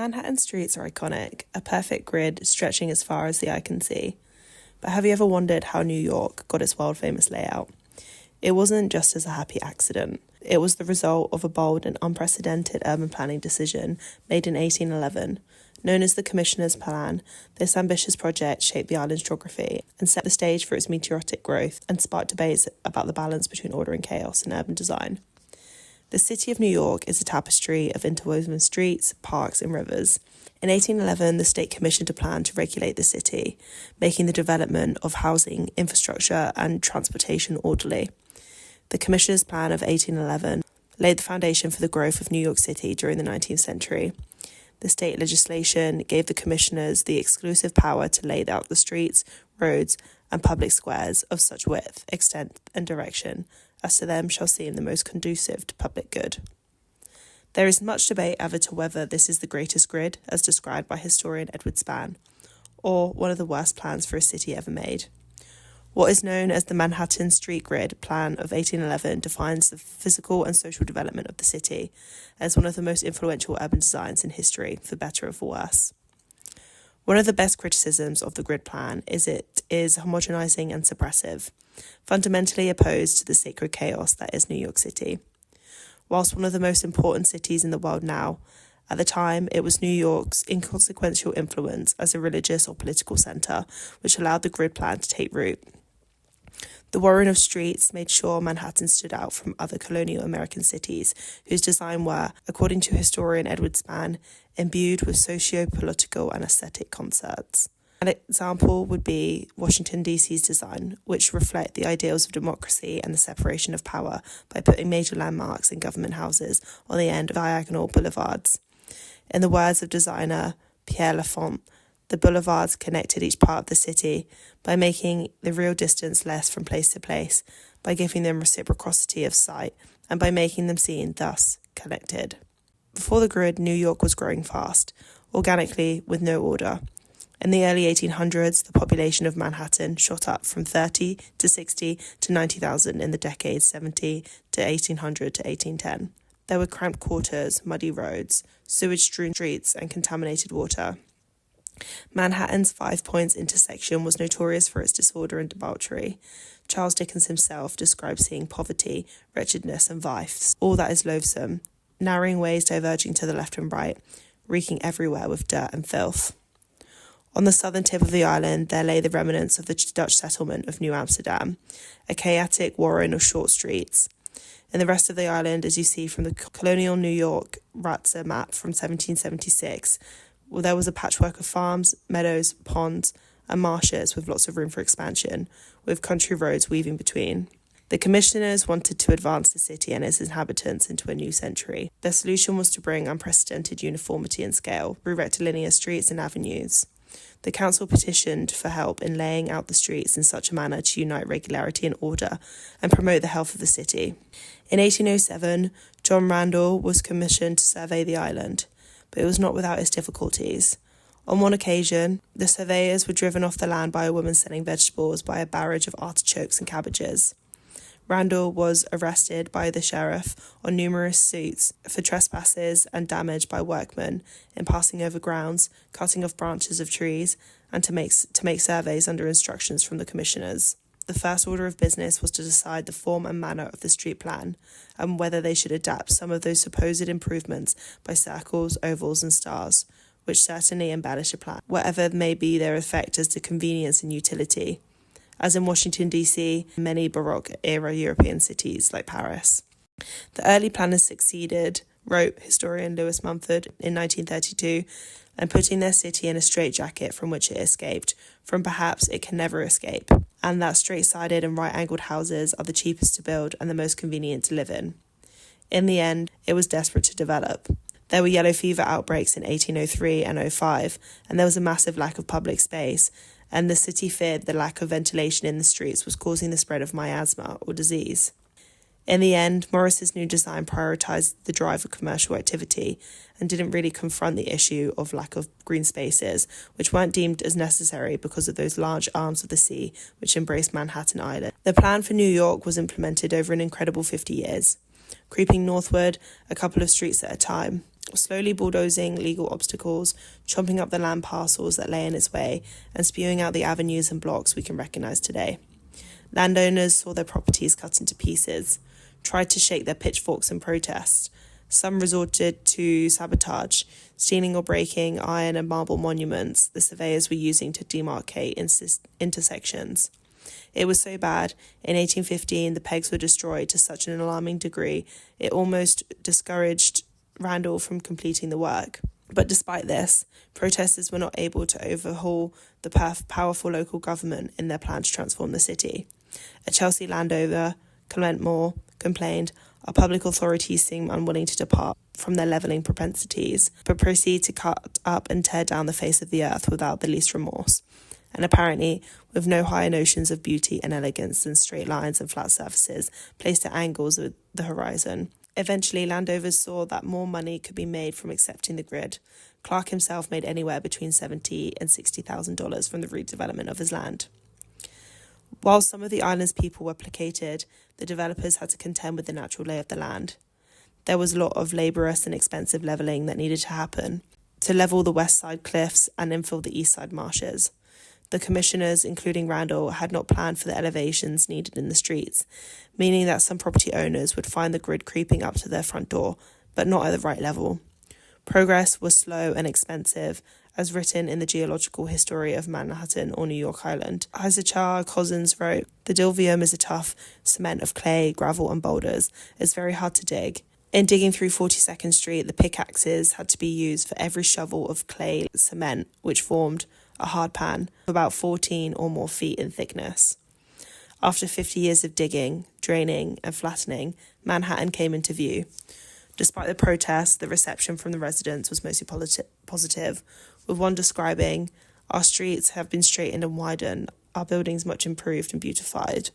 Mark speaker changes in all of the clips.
Speaker 1: Manhattan streets are iconic, a perfect grid stretching as far as the eye can see. But have you ever wondered how New York got its world-famous layout? It wasn't just as a happy accident. It was the result of a bold and unprecedented urban planning decision made in 1811. Known as the Commissioner's Plan, this ambitious project shaped the island's geography and set the stage for its meteoric growth and sparked debates about the balance between order and chaos in urban design. The city of New York is a tapestry of interwoven streets, parks and rivers. In 1811, the state commissioned a plan to regulate the city, making the development of housing, infrastructure and transportation orderly. The Commissioner's Plan of 1811 laid the foundation for the growth of New York City during the 19th century. The state legislation gave the commissioners the exclusive power to lay out the streets, roads and public squares of such width, extent and direction as to them shall seem the most conducive to public good. There is much debate as to whether this is the greatest grid, as described by historian Edward Spann, or one of the worst plans for a city ever made. What is known as the Manhattan Street Grid Plan of 1811 defines the physical and social development of the city as one of the most influential urban designs in history, for better or for worse. One of the best criticisms of the grid plan is it is homogenizing and suppressive, fundamentally opposed to the sacred chaos that is New York City. Whilst one of the most important cities in the world now, at the time it was New York's inconsequential influence as a religious or political centre which allowed the grid plan to take root. The warring of streets made sure Manhattan stood out from other colonial American cities, whose design were, according to historian Edward Spann, imbued with socio-political and aesthetic concerts. An example would be Washington, D.C.'s design, which reflect the ideals of democracy and the separation of power by putting major landmarks and government houses on the end of diagonal boulevards. In the words of designer Pierre Lafont, the boulevards connected each part of the city by making the real distance less from place to place, by giving them reciprocity of sight, and by making them seem thus connected. Before the grid, New York was growing fast, organically with no order. In the early 1800s, the population of Manhattan shot up from 30 to 60 to 90,000 in the decades 70 to 1800 to 1810. There were cramped quarters, muddy roads, sewage-strewn streets, and contaminated water. Manhattan's Five Points intersection was notorious for its disorder and debauchery. Charles Dickens himself described seeing poverty, wretchedness, and vice, all that is loathsome, narrowing ways diverging to the left and right, reeking everywhere with dirt and filth. On the southern tip of the island, there lay the remnants of the Dutch settlement of New Amsterdam, a chaotic warren of short streets. In the rest of the island, as you see from the colonial New York Ratzer map from 1776, there was a patchwork of farms, meadows, ponds, and marshes with lots of room for expansion, with country roads weaving between. The commissioners wanted to advance the city and its inhabitants into a new century. Their solution was to bring unprecedented uniformity and scale through rectilinear streets and avenues. The council petitioned for help in laying out the streets in such a manner to unite regularity and order and promote the health of the city. In 1807, John Randall was commissioned to survey the island, but it was not without its difficulties. On one occasion, the surveyors were driven off the land by a woman selling vegetables by a barrage of artichokes and cabbages. Randall was arrested by the sheriff on numerous suits for trespasses and damage by workmen in passing over grounds, cutting off branches of trees, and to make surveys under instructions from the commissioners. The first order of business was to decide the form and manner of the street plan, and whether they should adapt some of those supposed improvements by circles, ovals, and stars, which certainly embellish a plan, whatever may be their effect as to convenience and utility, as in Washington, D.C., and many Baroque-era European cities like Paris. The early planners succeeded, wrote historian Lewis Mumford in 1932, and putting their city in a straitjacket from which it escaped, from perhaps it can never escape, and that straight-sided and right-angled houses are the cheapest to build and the most convenient to live in. In the end, it was desperate to develop. There were yellow fever outbreaks in 1803 and 05, and there was a massive lack of public space, and the city feared the lack of ventilation in the streets was causing the spread of miasma or disease. In the end, Morris's new design prioritised the drive of commercial activity and didn't really confront the issue of lack of green spaces, which weren't deemed as necessary because of those large arms of the sea which embraced Manhattan Island. The plan for New York was implemented over an incredible 50 years, creeping northward a couple of streets at a time. slowly bulldozing legal obstacles, chomping up the land parcels that lay in its way, and spewing out the avenues and blocks we can recognise today. Landowners saw their properties cut into pieces, tried to shake their pitchforks in protest. Some resorted to sabotage, stealing or breaking iron and marble monuments the surveyors were using to demarcate intersections. It was so bad, in 1815 the pegs were destroyed to such an alarming degree it almost discouraged Randall from completing the work. But despite this, protesters were not able to overhaul the powerful local government in their plan to transform the city. A Chelsea landowner, Clement Moore, complained, "Our public authorities seem unwilling to depart from their levelling propensities, but proceed to cut up and tear down the face of the earth without the least remorse, and apparently with no higher notions of beauty and elegance than straight lines and flat surfaces placed at angles with the horizon." Eventually, landowners saw that more money could be made from accepting the grid. Clark himself made anywhere between $70,000 and $60,000 from the redevelopment of his land. While some of the island's people were placated, the developers had to contend with the natural lay of the land. There was a lot of laborious and expensive levelling that needed to happen to level the west side cliffs and infill the east side marshes. The commissioners, including Randall, had not planned for the elevations needed in the streets, meaning that some property owners would find the grid creeping up to their front door, but not at the right level. Progress was slow and expensive, as written in the Geological History of Manhattan or New York Island. As H.R. Cozzens wrote, "The dilvium is a tough cement of clay, gravel and boulders. It's very hard to dig. In digging through 42nd Street, the pickaxes had to be used for every shovel of clay cement, which formed a hard pan, about 14 or more feet in thickness." After 50 years of digging, draining and flattening, Manhattan came into view. Despite the protests, the reception from the residents was mostly positive, with one describing, "Our streets have been straightened and widened, our buildings much improved and beautified.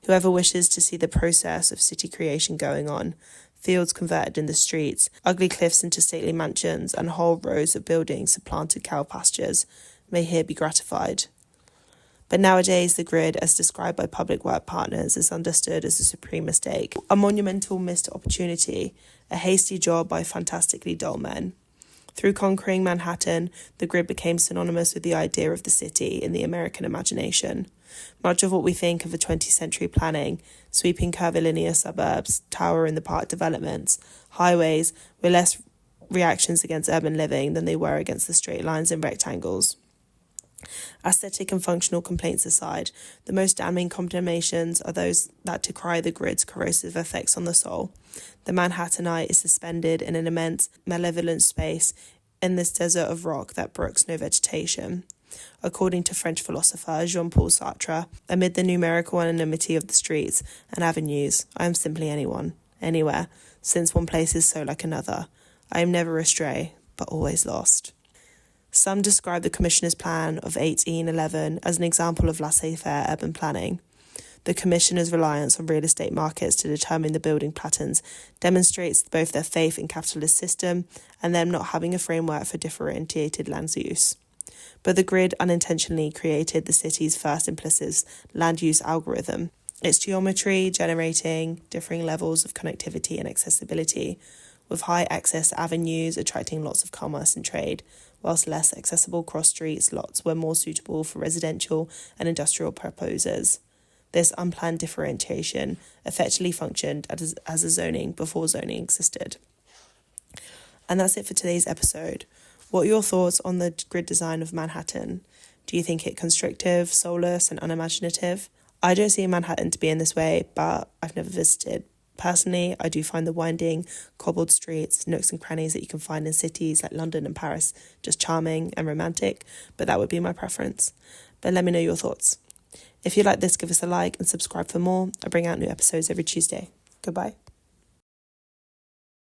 Speaker 1: Whoever wishes to see the process of city creation going on, fields converted in the streets, ugly cliffs into stately mansions, and whole rows of buildings supplanted cow pastures, may here be gratified." But nowadays, the grid, as described by public work partners, is understood as a supreme mistake, a monumental missed opportunity, a hasty job by fantastically dull men. Through conquering Manhattan, the grid became synonymous with the idea of the city in the American imagination. Much of what we think of the 20th century planning, sweeping curvilinear suburbs, tower-in-the-park developments, highways, were less reactions against urban living than they were against the straight lines and rectangles. Aesthetic and functional complaints aside, the most damning condemnations are those that decry the grid's corrosive effects on the soul. The Manhattanite is suspended in an immense, malevolent space in this desert of rock that brooks no vegetation. According to French philosopher Jean-Paul Sartre, amid the numerical anonymity of the streets and avenues, I am simply anyone, anywhere, since one place is so like another. I am never astray, but always lost. Some describe the Commissioner's Plan of 1811 as an example of laissez-faire urban planning. The Commissioner's reliance on real estate markets to determine the building patterns demonstrates both their faith in capitalist system and them not having a framework for differentiated land use. But the grid unintentionally created the city's first implicit land use algorithm, its geometry generating differing levels of connectivity and accessibility, with high access avenues attracting lots of commerce and trade, whilst less accessible cross-streets lots were more suitable for residential and industrial purposes. This unplanned differentiation effectively functioned as a zoning before zoning existed. And that's it for today's episode. What are your thoughts on the grid design of Manhattan? Do you think it constrictive, soulless, and unimaginative? I don't see Manhattan to be in this way, but I've never visited. Personally, I do find the winding, cobbled streets, nooks and crannies that you can find in cities like London and Paris just charming and romantic, but that would be my preference. But let me know your thoughts. If you like this, give us a like and subscribe for more. I bring out new episodes every Tuesday. Goodbye.